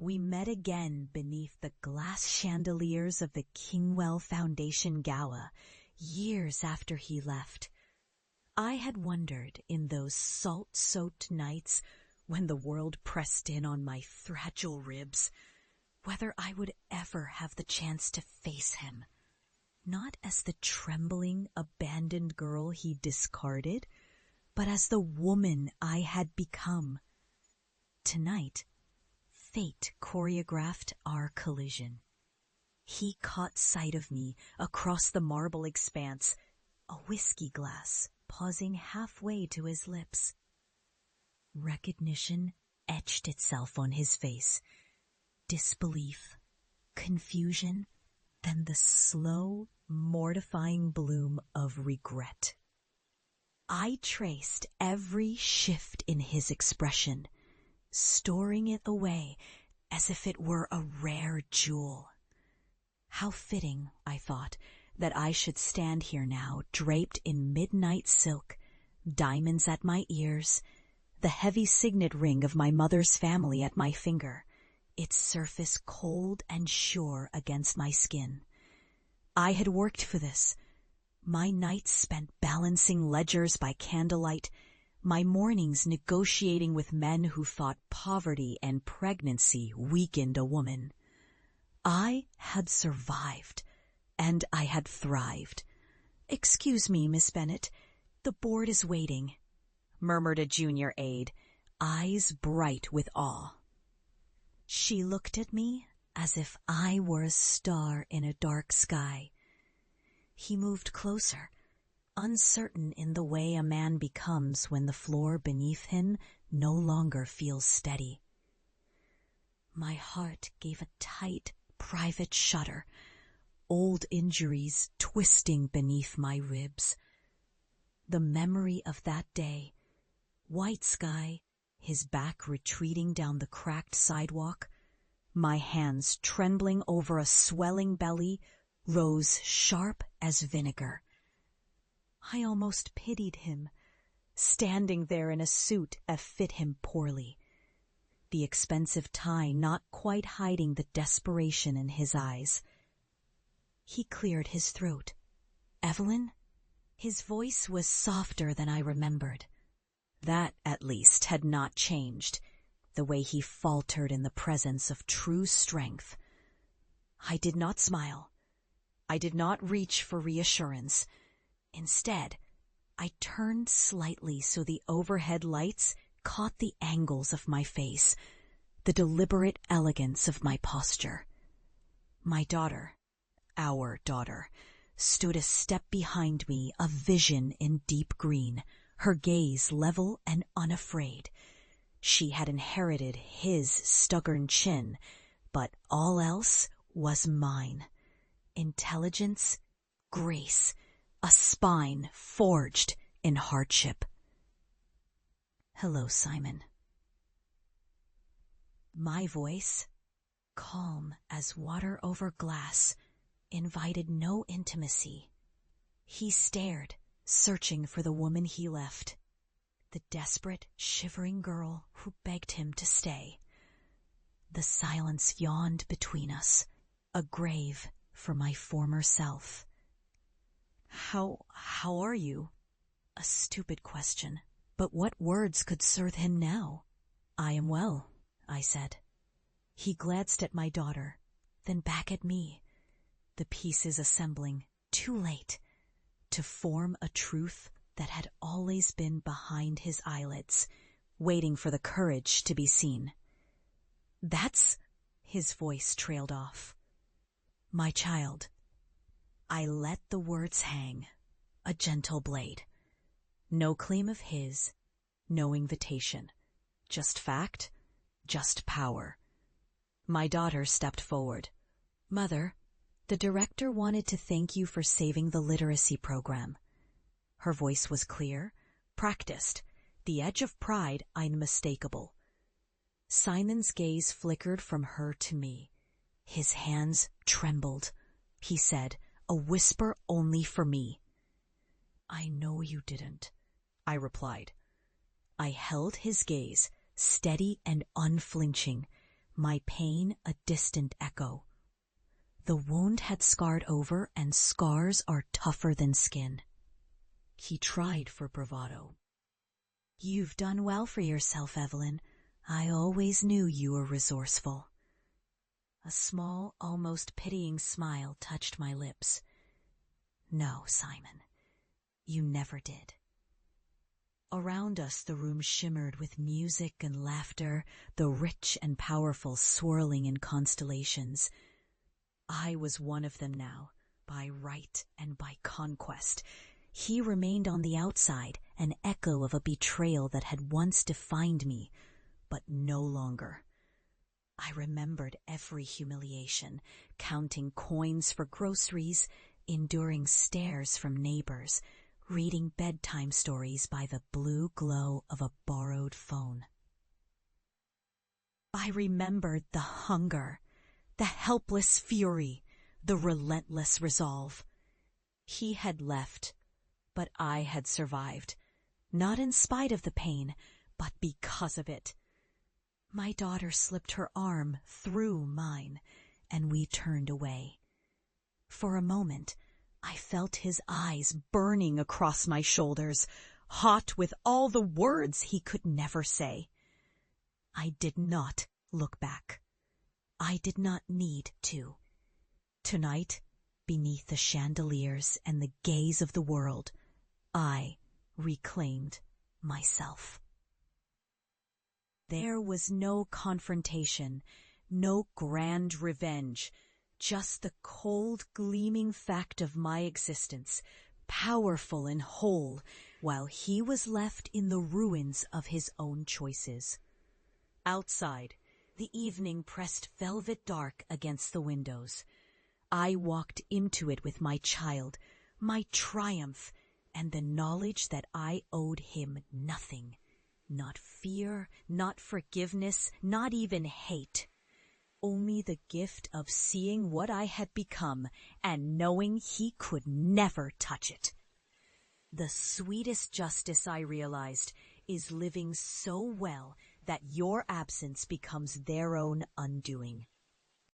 We met again beneath the glass chandeliers of the Kingwell Foundation Gala, years after he left. I had wondered in those salt-soaked nights when the world pressed in on my fragile ribs, whether I would ever have the chance to face him, not as the trembling, abandoned girl he discarded, but as the woman I had become. Tonight, fate choreographed our collision. He caught sight of me across the marble expanse, a whiskey glass pausing halfway to his lips. Recognition etched itself on his face. Disbelief, confusion, then the slow, mortifying bloom of regret. I traced every shift in his expression, storing it away as if it were a rare jewel. How fitting, I thought, that I should stand here now, draped in midnight silk, diamonds at my ears, the heavy signet ring of my mother's family at my finger, its surface cold and sure against my skin. I had worked for this. My nights spent balancing ledgers by candlelight, my mornings negotiating with men who thought poverty and pregnancy weakened a woman. I had survived, and I had thrived. "Excuse me, Miss Bennet, the board is waiting," murmured a junior aide, eyes bright with awe. She looked at me as if I were a star in a dark sky. He moved closer, uncertain in the way a man becomes when the floor beneath him no longer feels steady. My heart gave a tight, private shudder, old injuries twisting beneath my ribs. The memory of that day, white sky, his back retreating down the cracked sidewalk, my hands trembling over a swelling belly, rose sharp as vinegar. I almost pitied him, standing there in a suit that fit him poorly, the expensive tie not quite hiding the desperation in his eyes. He cleared his throat. "Evelyn?" His voice was softer than I remembered. That, at least, had not changed, the way he faltered in the presence of true strength. I did not smile. I did not reach for reassurance. Instead, I turned slightly so the overhead lights caught the angles of my face, the deliberate elegance of my posture. My daughter, our daughter, stood a step behind me, a vision in deep green, her gaze level and unafraid. She had inherited his stubborn chin, but all else was mine. Intelligence, grace, a spine forged in hardship. "Hello, Simon." My voice, calm as water over glass, invited no intimacy. He stared, searching for the woman he left, the desperate, shivering girl who begged him to stay. The silence yawned between us, a grave for my former self. How are you?" A stupid question, but what words could serve him now? "I am well," I said. He glanced at my daughter, then back at me, the pieces assembling, too late, to form a truth that had always been behind his eyelids, waiting for the courage to be seen. "That's—" his voice trailed off. "My child." I let the words hang, a gentle blade. No claim of his, no invitation. Just fact, just power. My daughter stepped forward. "Mother, the director wanted to thank you for saving the literacy program." Her voice was clear, practiced, the edge of pride unmistakable. Simon's gaze flickered from her to me. His hands trembled. He said, a whisper only for me. "I know you didn't," I replied. I held his gaze, steady and unflinching, my pain a distant echo. The wound had scarred over, and scars are tougher than skin. He tried for bravado. "You've done well for yourself, Evelyn. I always knew you were resourceful." A small, almost pitying smile touched my lips. "No, Simon, you never did." Around us the room shimmered with music and laughter, the rich and powerful swirling in constellations. I was one of them now, by right and by conquest. He remained on the outside, an echo of a betrayal that had once defined me, but no longer. I remembered every humiliation, counting coins for groceries, enduring stares from neighbors, reading bedtime stories by the blue glow of a borrowed phone. I remembered the hunger, the helpless fury, the relentless resolve. He had left, but I had survived, not in spite of the pain, but because of it. My daughter slipped her arm through mine, and we turned away. For a moment, I felt his eyes burning across my shoulders, hot with all the words he could never say. I did not look back. I did not need to. Tonight, beneath the chandeliers and the gaze of the world, I reclaimed myself. There was no confrontation, no grand revenge, just the cold, gleaming fact of my existence, powerful and whole, while he was left in the ruins of his own choices. Outside, the evening pressed velvet dark against the windows. I walked into it with my child, my triumph, and the knowledge that I owed him nothing. Not fear, not forgiveness, not even hate. Only the gift of seeing what I had become and knowing he could never touch it. The sweetest justice, I realized, is living so well that your absence becomes their own undoing.